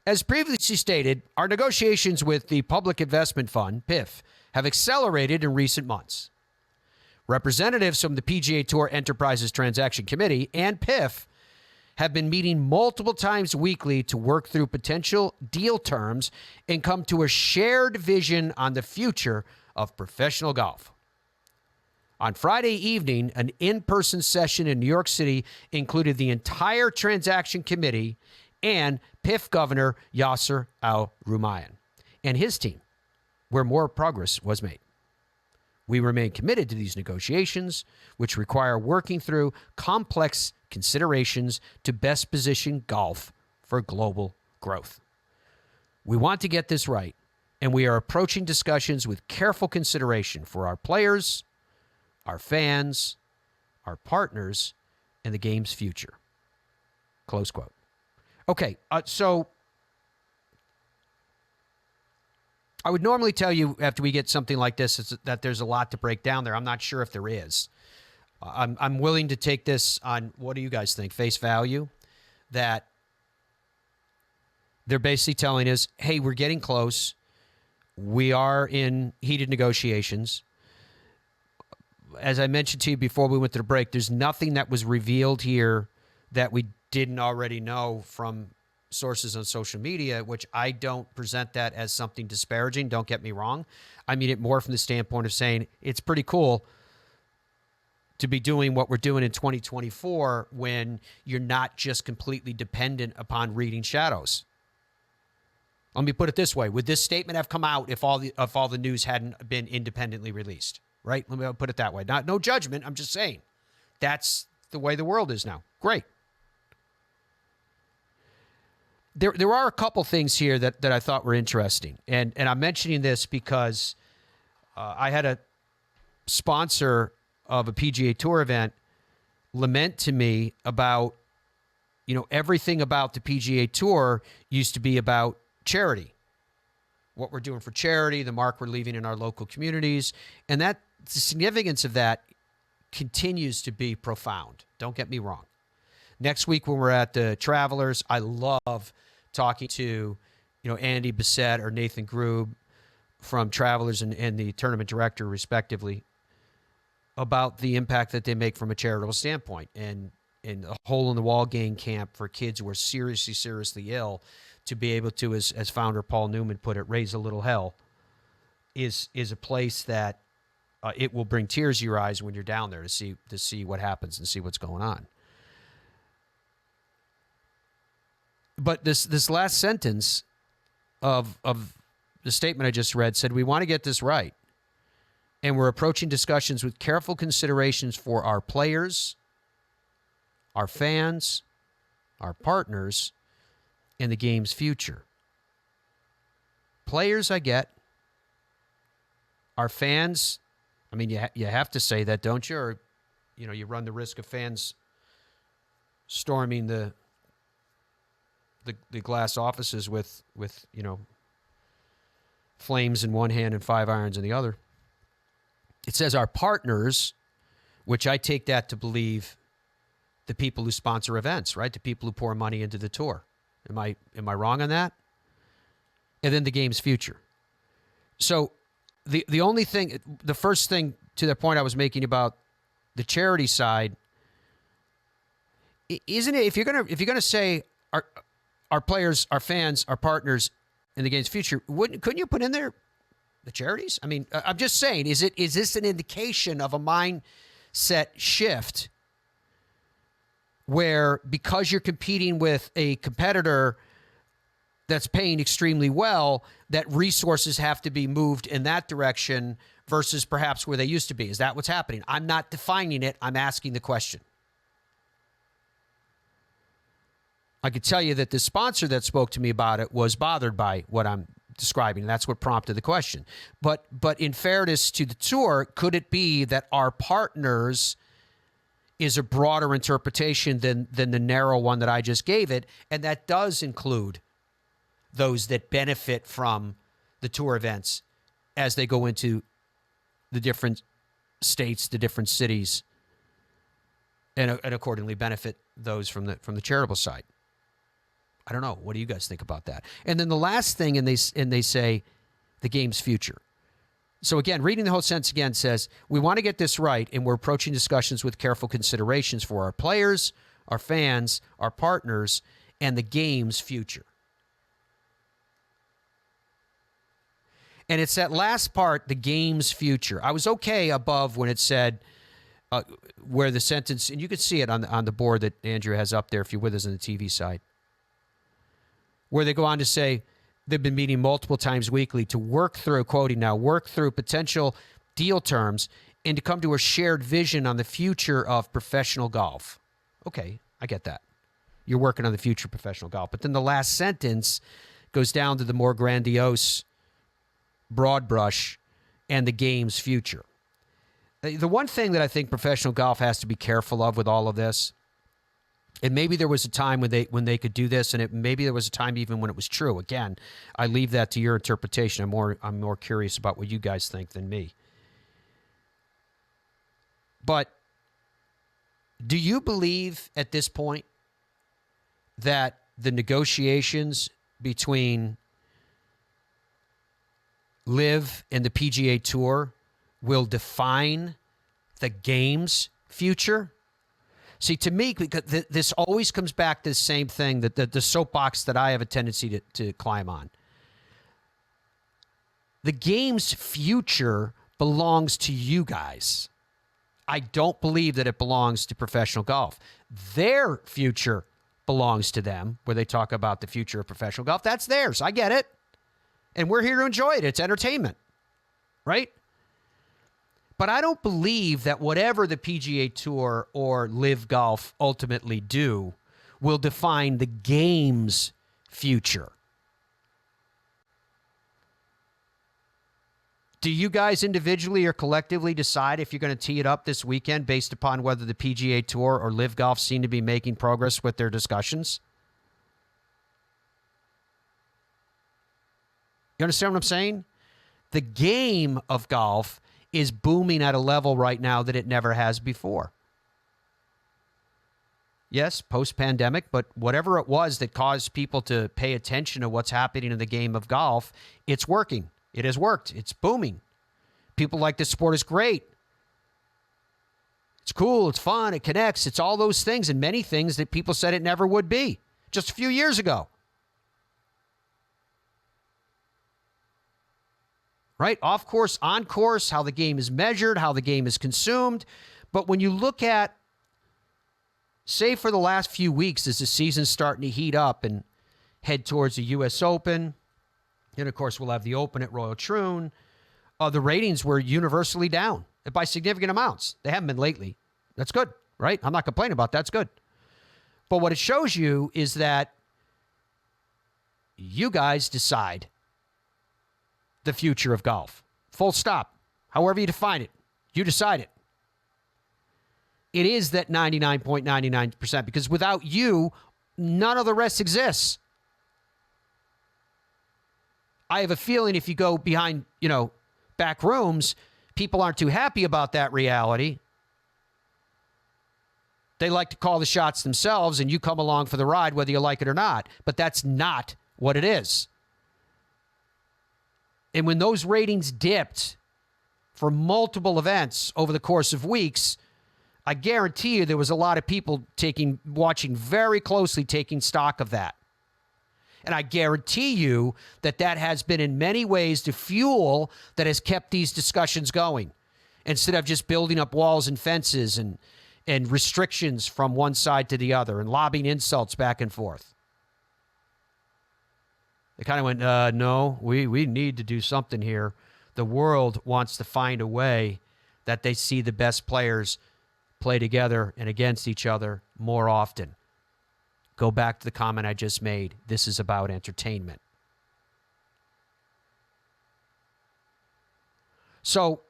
As previously stated, our negotiations with the Public Investment Fund, PIF, have accelerated in recent months. Representatives from the PGA Tour Enterprises Transaction Committee and PIF have been meeting multiple times weekly to work through potential deal terms and come to a shared vision on the future of professional golf. On Friday evening, an in-person session in New York City included the entire transaction committee and PIF Governor Yasser Al-Rumayyan and his team, where more progress was made. We remain committed to these negotiations, which require working through complex considerations to best position golf for global growth. We want to get this right, and we are approaching discussions with careful consideration for our players, our fans, our partners, and the game's future. Close quote. Okay, so I would normally tell you after we get something like this that there's a lot to break down there. I'm not sure if there is. I'm willing to take this on, what do you guys think, face value, that they're basically telling us, hey, we're getting close. We are in heated negotiations. As I mentioned to you before we went to the break, there's nothing that was revealed here that we didn't already know from sources on social media, which I don't present that as something disparaging. Don't get me wrong. I mean it more from the standpoint of saying it's pretty cool to be doing what we're doing in 2024 when you're not just completely dependent upon reading shadows. Let me put it this way. Would this statement have come out if all the news hadn't been independently released? Right? Let me put it that way. No judgment. I'm just saying that's the way the world is now. Great. There are a couple things here that I thought were interesting. And I'm mentioning this because I had a sponsor of a PGA Tour event lament to me about, everything about the PGA Tour used to be about charity. What we're doing for charity, the mark we're leaving in our local communities. And the significance of that continues to be profound. Don't get me wrong. Next week when we're at the Travelers, I love talking to, Andy Bissett or Nathan Grube from Travelers and the tournament director, respectively, about the impact that they make from a charitable standpoint. And a hole-in-the-wall game camp for kids who are seriously, seriously ill, to be able to, as founder Paul Newman put it, raise a little hell, is a place that it will bring tears to your eyes when you're down there to see what happens and see what's going on. But this last sentence of the statement I just read said, we want to get this right. And we're approaching discussions with careful considerations for our players, our fans, our partners, and the game's future. Players, I get. Our fans, I mean, you have to say that, don't you? Or, you run the risk of fans storming the glass offices with flames in one hand and 5 irons in the other. It says our partners, which I take that to believe the people who sponsor events, right? The people who pour money into the tour. Am I wrong on that? And then the game's future. So the only thing, the first thing to the point I was making about the charity side, isn't it, if you're gonna say our players, our fans, our partners in the game's future, couldn't you put in there the charities? I mean, I'm just saying, is this an indication of a mindset shift where, because you're competing with a competitor that's paying extremely well, that resources have to be moved in that direction versus perhaps where they used to be? Is that what's happening? I'm not defining it. I'm asking the question. I could tell you that the sponsor that spoke to me about it was bothered by what I'm describing. And that's what prompted the question. But in fairness to the tour, could it be that our partners is a broader interpretation than the narrow one that I just gave it? And that does include those that benefit from the tour events as they go into the different states, the different cities, and accordingly benefit those from the charitable side. I don't know. What do you guys think about that? And then the last thing, and they say the game's future. So again, reading the whole sentence again says, we want to get this right, and we're approaching discussions with careful considerations for our players, our fans, our partners, and the game's future. And it's that last part, the game's future. I was okay above when it said where the sentence, and you can see it on the board that Andrew has up there if you're with us on the TV side, where they go on to say they've been meeting multiple times weekly to work through, quoting now, work through potential deal terms and to come to a shared vision on the future of professional golf. Okay, I get that. You're working on the future of professional golf. But then the last sentence goes down to the more grandiose broad brush and the game's future. The one thing that I think professional golf has to be careful of with all of this, and maybe there was a time when they could do this, and maybe there was a time even when it was true. Again, I leave that to your interpretation. I'm more curious about what you guys think than me. But do you believe at this point that the negotiations between LIV and the PGA Tour will define the game's future? See, to me, because this always comes back to the same thing, that the soapbox that I have a tendency to climb on. The game's future belongs to you guys. I don't believe that it belongs to professional golf. Their future belongs to them, where they talk about the future of professional golf. That's theirs. I get it. And we're here to enjoy it. It's entertainment, right? But I don't believe that whatever the PGA Tour or LIV Golf ultimately do will define the game's future. Do you guys individually or collectively decide if you're going to tee it up this weekend based upon whether the PGA Tour or LIV Golf seem to be making progress with their discussions? You understand what I'm saying? The game of golf is booming at a level right now that it never has before. Yes, post-pandemic, but whatever it was that caused people to pay attention to what's happening in the game of golf, it's working. It has worked. It's booming. People like this sport. Is great. It's cool. It's fun. It connects. It's all those things and many things that people said it never would be just a few years ago. Right? Off course, on course, how the game is measured, how the game is consumed. But when you look at, say for the last few weeks as the season's starting to heat up and head towards the U.S. Open, and of course we'll have the Open at Royal Troon, the ratings were universally down by significant amounts. They haven't been lately. That's good, right? I'm not complaining about that. That's good. But what it shows you is that you guys decide the future of golf. Full stop. However you define it, you decide it. It is that 99.99%, because without you, none of the rest exists. I have a feeling if you go behind, back rooms, people aren't too happy about that reality. They like to call the shots themselves, and you come along for the ride whether you like it or not. But that's not what it is. And when those ratings dipped for multiple events over the course of weeks, I guarantee you there was a lot of people watching very closely, taking stock of that. And I guarantee you that has been in many ways the fuel that has kept these discussions going, instead of just building up walls and fences and restrictions from one side to the other and lobbing insults back and forth. They kind of went, no, we need to do something here. The world wants to find a way that they see the best players play together and against each other more often. Go back to the comment I just made. This is about entertainment. So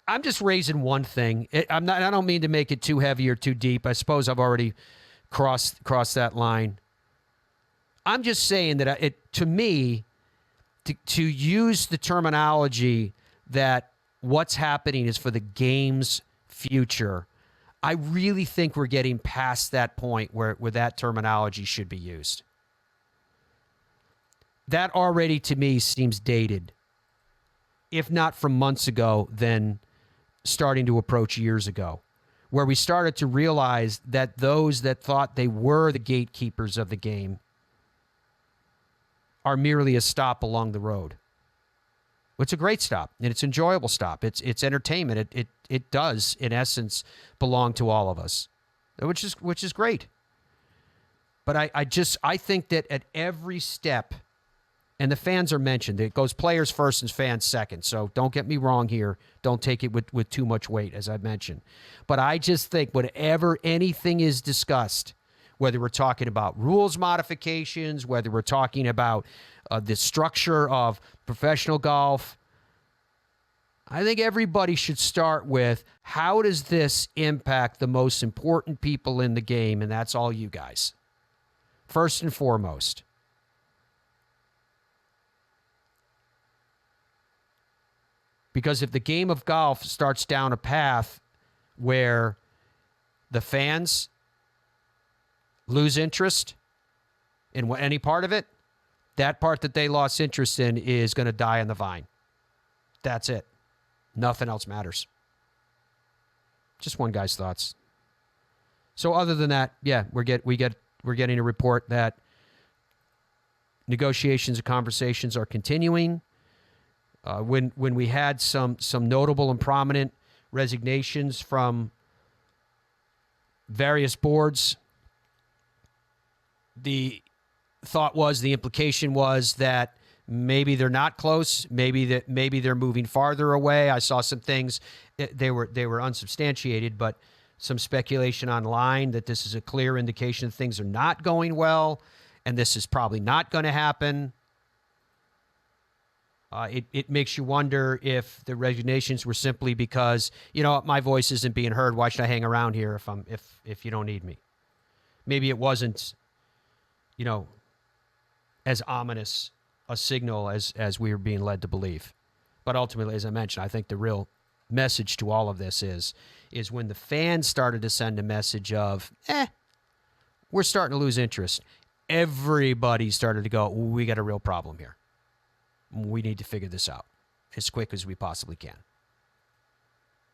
I'm just raising one thing. I don't mean to make it too heavy or too deep. I suppose I've already crossed that line. I'm just saying that to me, to use the terminology that what's happening is for the game's future, I really think we're getting past that point where that terminology should be used. that already to me seems dated. If not from months ago, then starting to approach years ago, where we started to realize that those that thought they were the gatekeepers of the game are merely a stop along the road. It's a great stop, and it's an enjoyable stop. It's entertainment. It does, in essence, belong to all of us, which is great. But I think that at every step, and the fans are mentioned. It goes players first and fans second. So don't get me wrong here. Don't take it with too much weight, as I mentioned. But I just think whatever anything is discussed, whether we're talking about rules modifications, whether we're talking about the structure of professional golf, I think everybody should start with, how does this impact the most important people in the game? And that's all you guys. First and foremost. Because if the game of golf starts down a path where the fans lose interest in any part of it, that part that they lost interest in is going to die on the vine. That's it. Nothing else matters. Just one guy's thoughts. So other than that, yeah, we're getting a report that negotiations and conversations are continuing. When we had some notable and prominent resignations from various boards, the implication was that maybe they're not close, maybe they're moving farther away. I saw some things, they were unsubstantiated, but some speculation online that this is a clear indication that things are not going well, and this is probably not going to happen. It makes you wonder if the resignations were simply because, my voice isn't being heard. Why should I hang around here if you don't need me? Maybe it wasn't, as ominous a signal as we were being led to believe. But ultimately, as I mentioned, I think the real message to all of this is when the fans started to send a message of, we're starting to lose interest. Everybody started to go, we got a real problem here. We need to figure this out as quick as we possibly can.